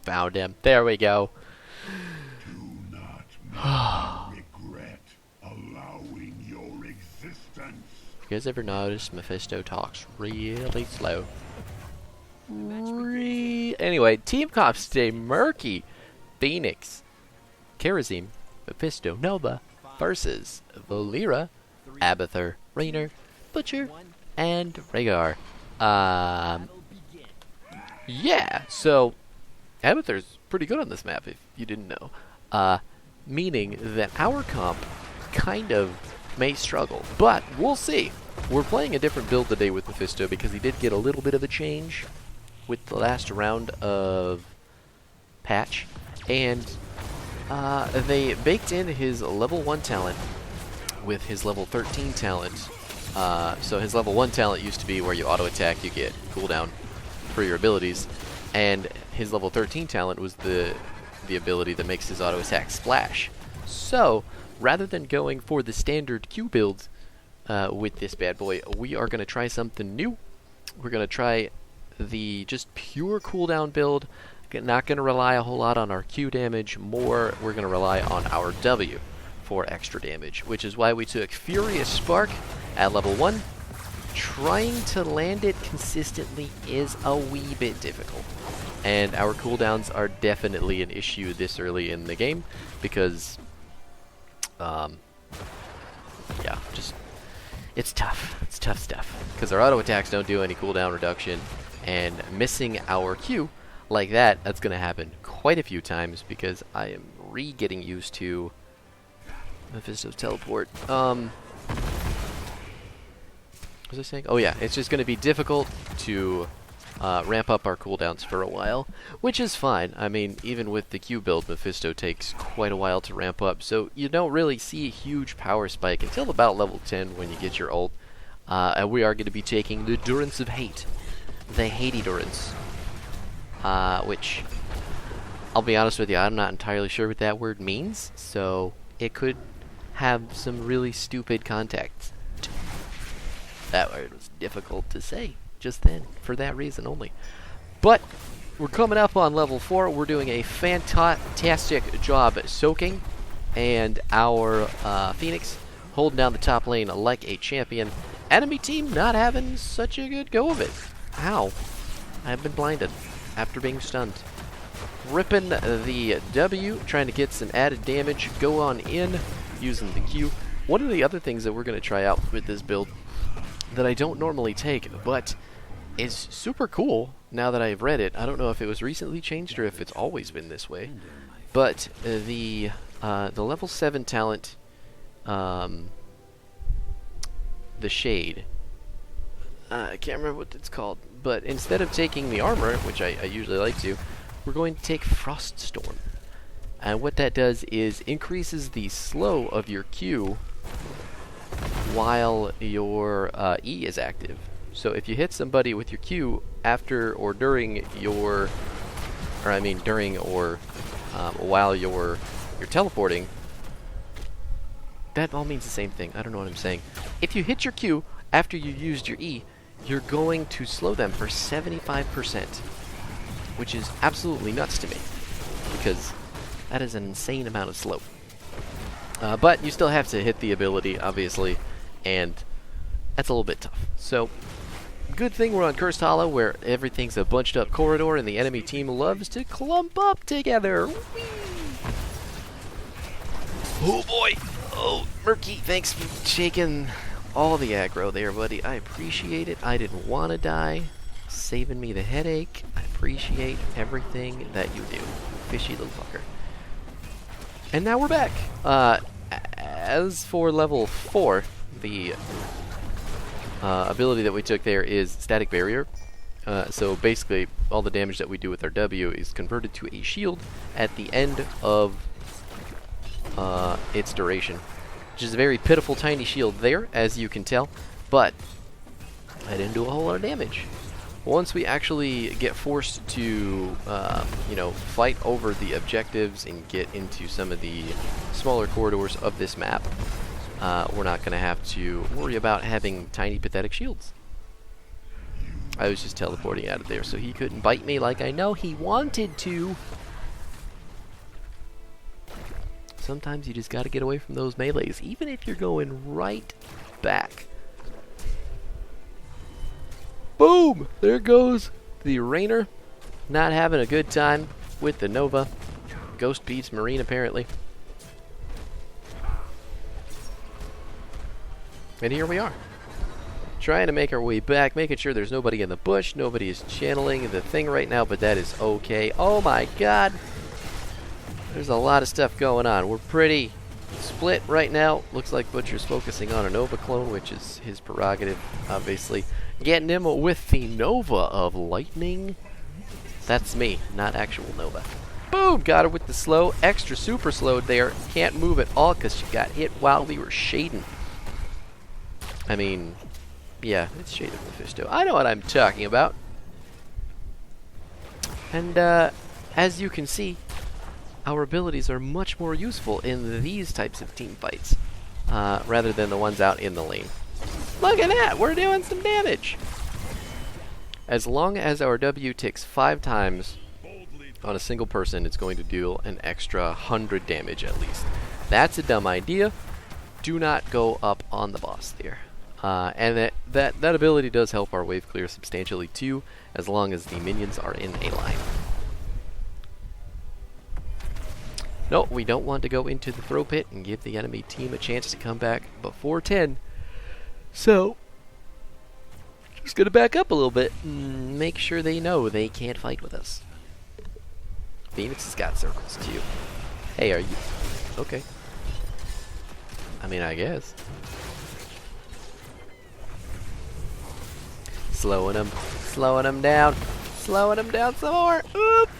found him. There we go. Do not regret allowing your existence. You guys ever notice Mephisto talks really slow? Anyway, team comps today: Murky, Phoenix, Kerosene, Mephisto Nova versus Valera, Abathur, Rainer, Butcher, and Rhaegar. Yeah, so Abathur's pretty good on this map if you didn't know. Meaning that our comp kind of may struggle, but we'll see. We're playing a different build today with Mephisto because he did get a little bit of a change with the last round of patch, and they baked in his level 1 talent with his level 13 talent. So his level 1 talent used to be where you auto attack, you get cooldown for your abilities, and his level 13 talent was the ability that makes his auto attack splash. So rather than going for the standard Q build with this bad boy, we are going to try something new. We're going to try the just pure cooldown build. Not going to rely a whole lot on our Q damage. More, we're going to rely on our W for extra damage, which is why we took Furious Spark at level 1. Trying to land it consistently is a wee bit difficult, and our cooldowns are definitely an issue this early in the game because yeah, just it's tough. It's tough stuff because our auto attacks don't do any cooldown reduction, and missing our Q like that's going to happen quite a few times because I am getting used to Mephisto's teleport. What was I saying? Oh yeah, it's just going to be difficult to ramp up our cooldowns for a while, which is fine. I mean, even with the Q build, Mephisto takes quite a while to ramp up, so you don't really see a huge power spike until about level 10 when you get your ult. And we are going to be taking the Durance of Hate. The Hate Durance. Which, I'll be honest with you, I'm not entirely sure what that word means, so it could have some really stupid context. That word was difficult to say just then, for that reason only. But we're coming up on level 4. We're doing a fantastic job at soaking, and our Phoenix holding down the top lane like a champion. Enemy team not having such a good go of it. Ow. I've been blinded after being stunned. Ripping the W, trying to get some added damage. Go on in using the Q. One of the other things that we're going to try out with this build that I don't normally take, but is super cool now that I've read it. I don't know if it was recently changed or if it's always been this way. But the level 7 talent, the Shade, I can't remember what it's called, but instead of taking the armor, which I usually like to, we're going to take Froststorm. And what that does is increases the slow of your Q while your E is active. So if you hit somebody with your Q after or during your, or I mean during or while you're teleporting, that all means the same thing. I don't know what I'm saying. If you hit your Q after you used your E, you're going to slow them for 75%, which is absolutely nuts to me because that is an insane amount of slow. But you still have to hit the ability, obviously, and that's a little bit tough. So, good thing we're on Cursed Hollow, where everything's a bunched up corridor, and the enemy team loves to clump up together. Whee! Oh boy! Oh, Murky, thanks for taking all the aggro there, buddy. I appreciate it. I didn't want to die. Saving me the headache. I appreciate everything that you do. Fishy little fucker. And now we're back. As for level 4, the ability that we took there is Static Barrier. So basically, all the damage that we do with our W is converted to a shield at the end of its duration. Which is a very pitiful tiny shield there, as you can tell. But I didn't do a whole lot of damage. Once we actually get forced to, fight over the objectives and get into some of the smaller corridors of this map, we're not going to have to worry about having tiny, pathetic shields. I was just teleporting out of there so he couldn't bite me like I know he wanted to. sometimes you just gotta get away from those melees, even if you're going right back. Boom! There goes the Rainer. Not having a good time with the Nova. Ghost beats Marine, apparently. And here we are. Trying to make our way back, making sure there's nobody in the bush, nobody is channeling the thing right now, but that is okay. Oh my god! There's a lot of stuff going on. We're pretty split right now. Looks like Butcher's focusing on a Nova clone, which is his prerogative, obviously. Getting him with the Nova of Lightning. That's me, not actual Nova. Boom! Got her with the slow. Extra super slowed there. Can't move at all because she got hit while we were shading. I mean, yeah, it's shaded Mephisto. I know what I'm talking about. And as you can see, our abilities are much more useful in these types of team fights rather than the ones out in the lane. Look at that! We're doing some damage! As long as our W ticks 5 times on a single person, it's going to deal an extra 100 damage at least. That's a dumb idea. Do not go up on the boss there. And that ability does help our wave clear substantially too, as long as the minions are in a line. No, we don't want to go into the throw pit and give the enemy team a chance to come back before 10. So, just gonna back up a little bit and make sure they know they can't fight with us. Phoenix has got circles too. Hey, are you... Okay. I mean, I guess. Slowing them down some more. Oop!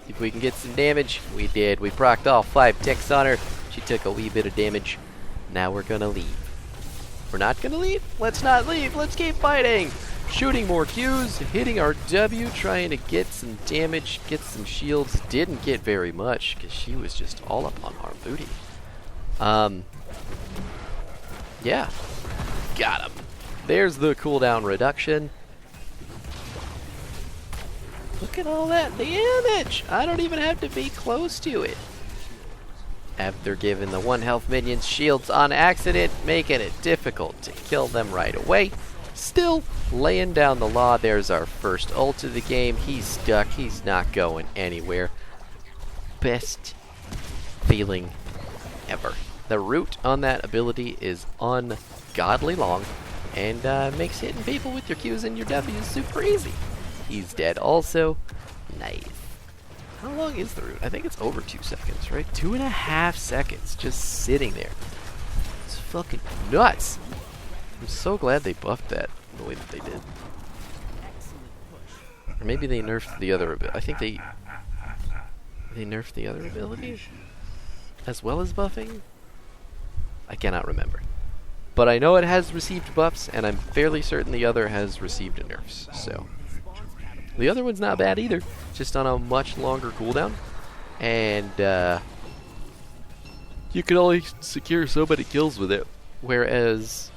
See if we can get some damage. We did. We procced all 5 ticks on her. She took a wee bit of damage. Now we're gonna leave. We're not gonna leave? Let's not leave. Let's keep fighting. Shooting more Qs, hitting our W, trying to get some damage, get some shields. Didn't get very much because she was just all up on our booty. Yeah. Got him. There's the cooldown reduction. Look at all that damage! I don't even have to be close to it. After giving the 1 health minions shields on accident, making it difficult to kill them right away. Still laying down the law. There's our first ult of the game. He's stuck. He's not going anywhere. Best feeling ever. The root on that ability is ungodly long. And makes hitting people with your Qs and your Ws super easy. He's dead also. Nice. How long is the root? I think it's over 2 seconds, right? 2.5 seconds just sitting there. It's fucking nuts. I'm so glad they buffed that the way that they did. Or maybe they nerfed the other ability. I think they nerfed the other ability as well as buffing? I cannot remember. But I know it has received buffs, and I'm fairly certain the other has received nerfs, so. The other one's not bad either, just on a much longer cooldown. And, you can only secure so many kills with it, whereas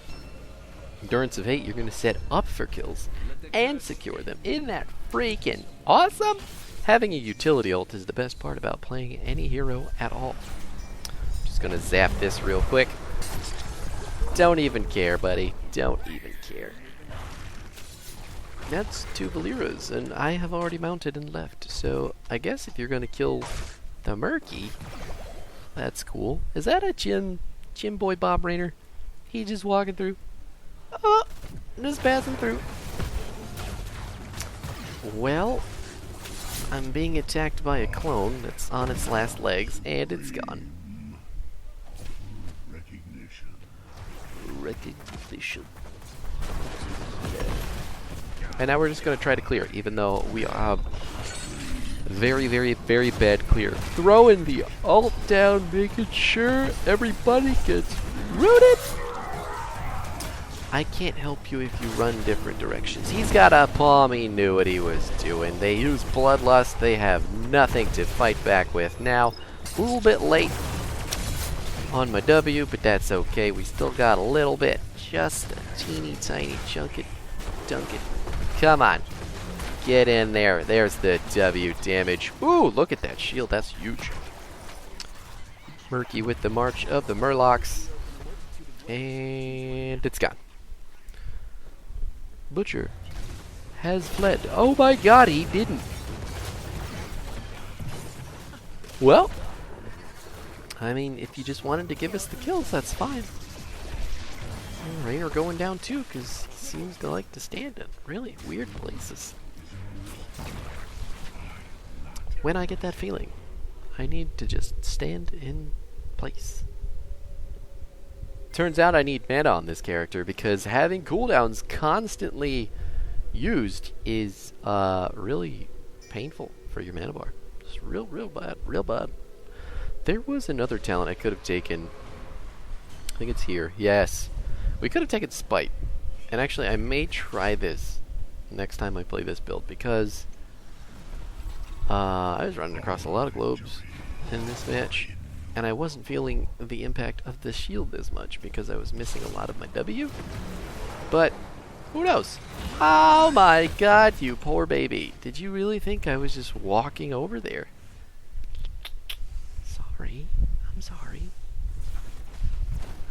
Endurance of Hate, you're going to set up for kills and secure them. Isn't that freaking awesome? Having a utility ult is the best part about playing any hero at all. Just going to zap this real quick. Don't even care, buddy. Don't even care. That's 2 Valeras, and I have already mounted and left. So I guess if you're going to kill the Murky, that's cool. Is that a Chin Boy Bob Rainer? He just walking through. Oh, just passing through. Well, I'm being attacked by a clone that's on its last legs, and it's gone. Recognition. And now we're just going to try to clear, even though we have very, very, very bad clear. Throwing the ult down, making sure everybody gets rooted. I can't help you if you run different directions. He's got a palm. He knew what he was doing. They use Bloodlust. They have nothing to fight back with now. A little bit late on my W, but that's okay. We still got a little bit. Just a teeny tiny chunk it. Dunk it. Come on. Get in there. There's the W damage. Ooh, look at that shield. That's huge. Murky with the March of the Murlocs. And it's gone. Butcher has fled. Oh my god, he didn't. Well, I mean, if you just wanted to give us the kills, that's fine. Rainer going down too, because he seems to like to stand in really weird places. When I get that feeling, I need to just stand in place. Turns out I need mana on this character because having cooldowns constantly used is really painful for your mana bar. It's real bad, real bad. There was another talent I could have taken. I think it's here. Yes. We could have taken Spite. And actually, I may try this next time I play this build because I was running across a lot of globes in this match, and I wasn't feeling the impact of the shield as much because I was missing a lot of my W. But who knows? Oh my god, you poor baby. Did you really think I was just walking over there? Sorry. I'm sorry.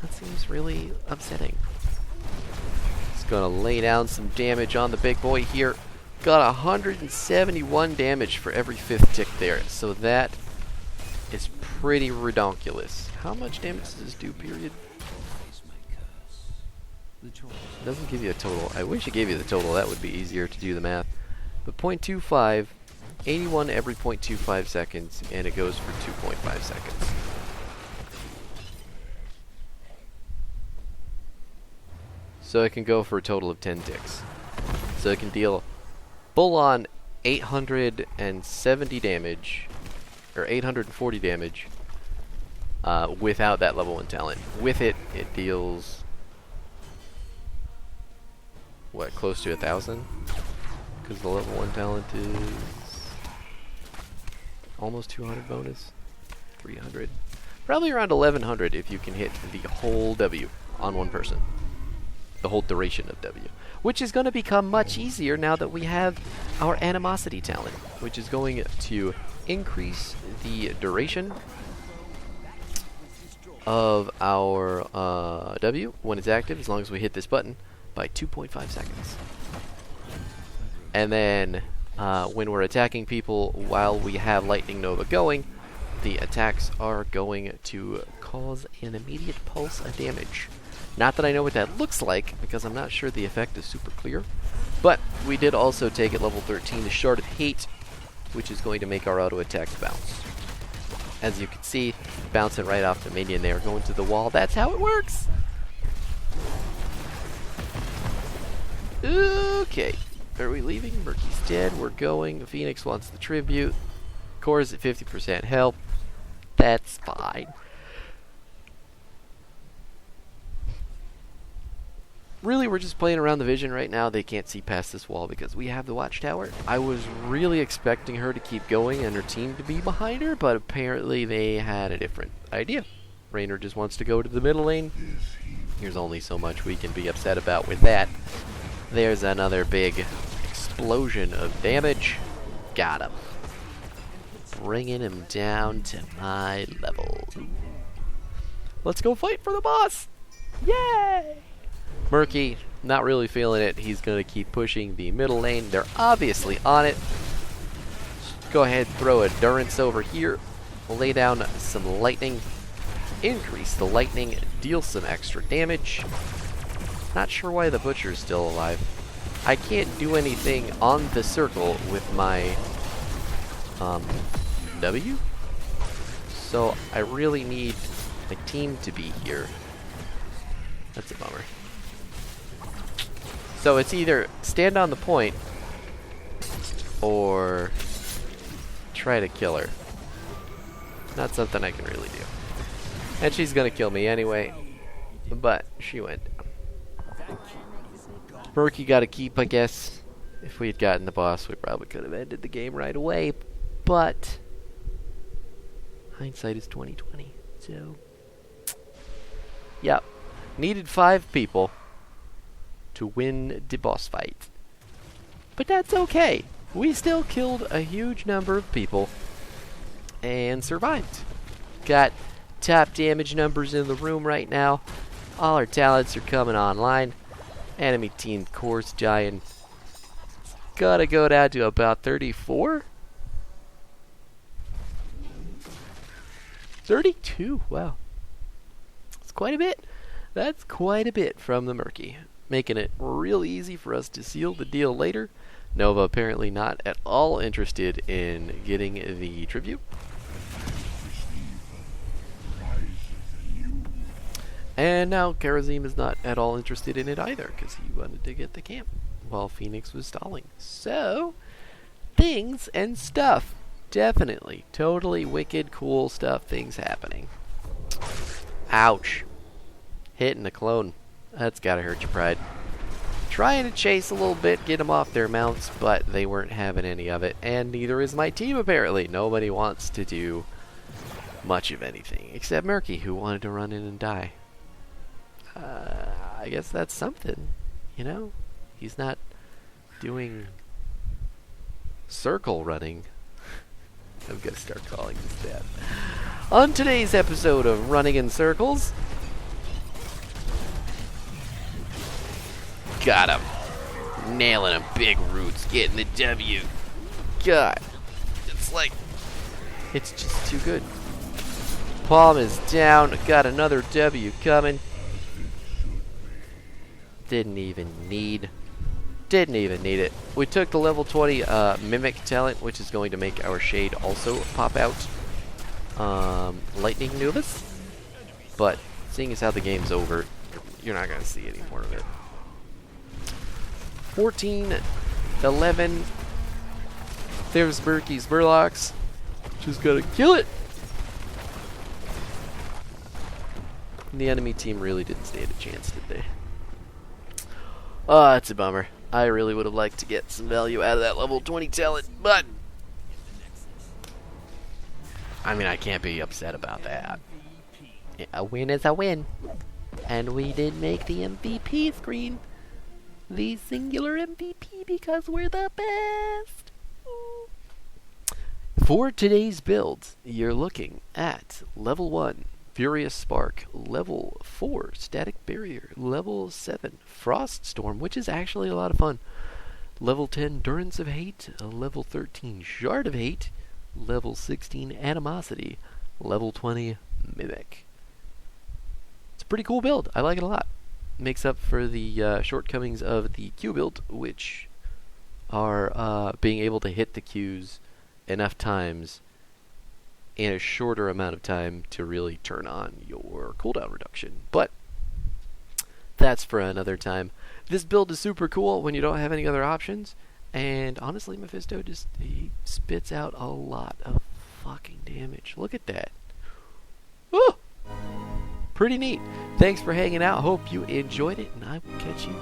That seems really upsetting. Just gonna lay down some damage on the big boy here. Got 171 damage for every 5th tick there, so that is pretty redonkulous. How much damage does this do, period? It doesn't give you a total. I wish it gave you the total, that would be easier to do the math. But 0.25, 81 every 0.25 seconds, and it goes for 2.5 seconds. So it can go for a total of 10 ticks. So it can deal full on 870 damage, or 840 damage, without that level 1 talent. With it, it deals, what, close to 1,000? Because the level 1 talent is almost 200 bonus, 300. Probably around 1,100 if you can hit the whole W on one person. The whole duration of W. Which is going to become much easier now that we have our animosity talent, which is going to increase the duration of our W when it's active, as long as we hit this button, by 2.5 seconds. And then when we're attacking people while we have Lightning Nova going, the attacks are going to cause an immediate pulse of damage. Not that I know what that looks like, because I'm not sure the effect is super clear. But we did also take at level 13 the Shard of Hate, which is going to make our auto attacks bounce. As you can see, bouncing right off the minion there, going to the wall. That's how it works! Okay. Are we leaving? Murky's dead. We're going. Phoenix wants the tribute. Core's at 50% health. That's fine. Really, we're just playing around the vision right now. They can't see past this wall because we have the watchtower. I was really expecting her to keep going and her team to be behind her, but apparently they had a different idea. Rainer just wants to go to the middle lane. There's only so much we can be upset about with that. There's another big explosion of damage. Got him. Bringing him down to my level. Let's go fight for the boss! Yay! Murky, not really feeling it. He's going to keep pushing the middle lane. They're obviously on it. Go ahead, throw a Durance over here. Lay down some lightning. Increase the lightning. Deal some extra damage. Not sure why the Butcher is still alive. I can't do anything on the circle with my W. So I really need my team to be here. That's a bummer. So it's either stand on the point or try to kill her. Not something I can really do. And she's gonna kill me anyway, but she went down. Murky got to keep, I guess. If we had gotten the boss, we probably could have ended the game right away, but hindsight is 20/20. So, yep, needed 5 people to win the boss fight. But that's okay. We still killed a huge number of people and survived. Got top damage numbers in the room right now. All our talents are coming online. Enemy team Course Giant gotta go down to about 34? 32? Wow. That's quite a bit. That's quite a bit from the Murky, making it real easy for us to seal the deal later. Nova apparently not at all interested in getting the tribute. And now Karazim is not at all interested in it either, because he wanted to get the camp while Phoenix was stalling. So, things and stuff. Definitely. Totally wicked, cool stuff, things happening. Ouch. Hitting a clone. That's gotta hurt your pride. Trying to chase a little bit, get them off their mounts, but they weren't having any of it. And neither is my team, apparently. Nobody wants to do much of anything, except Murky, who wanted to run in and die. I guess that's something, you know? He's not doing circle running. I'm gonna start calling this that. On today's episode of Running in Circles, got him. Nailing him. Big roots. Getting the W. God. It's like, it's just too good. Palm is down. Got another W coming. Didn't even need it. We took the level 20 Mimic talent, which is going to make our shade also pop out. Lightning Nubis. But seeing as how the game's over, you're not going to see any more of it. 14, 11. There's Murky's Murlocs. Just gotta kill it. And the enemy team really didn't stand a chance, did they? Oh, that's a bummer. I really would have liked to get some value out of that level 20 talent, but I mean, I can't be upset about that. Yeah, a win is a win. And we did make the MVP screen. The singular MVP, because we're the best. For today's build, you're looking at level 1, Furious Spark, level 4, Static Barrier, level 7, Frost Storm, which is actually a lot of fun, level 10, Durance of Hate, level 13, Shard of Hate, level 16, Animosity, level 20, Mimic. It's a pretty cool build. I like it a lot. Makes up for the shortcomings of the Q build, which are being able to hit the Qs enough times in a shorter amount of time to really turn on your cooldown reduction. But that's for another time. This build is super cool when you don't have any other options, and honestly, Mephisto he spits out a lot of fucking damage. Look at that. Woo! Pretty neat. Thanks for hanging out. Hope you enjoyed it, and I will catch you